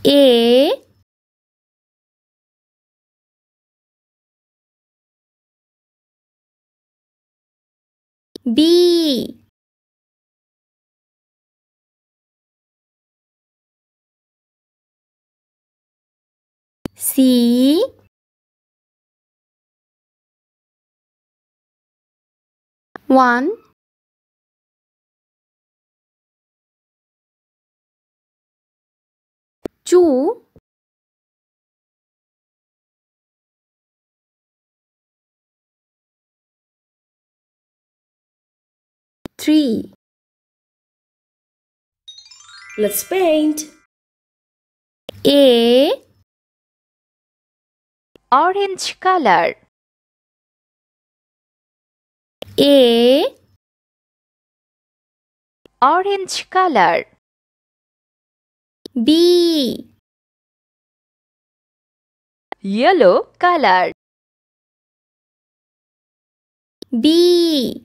A B C 1 2 3 Let's paint. A orange color, A orange color, B yellow color, B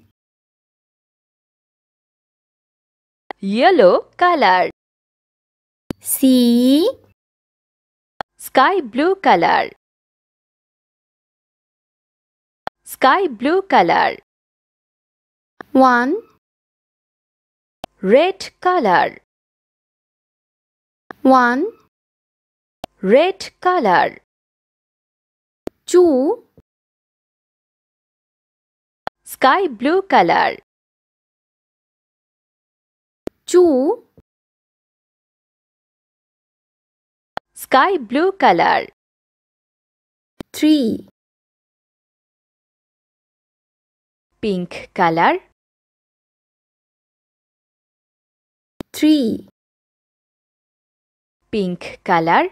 yellow color, C sky blue color, sky blue color, 1 red color, 1 red color, 2 sky blue color, 2 sky blue color, 3 pink color, 3 pink color,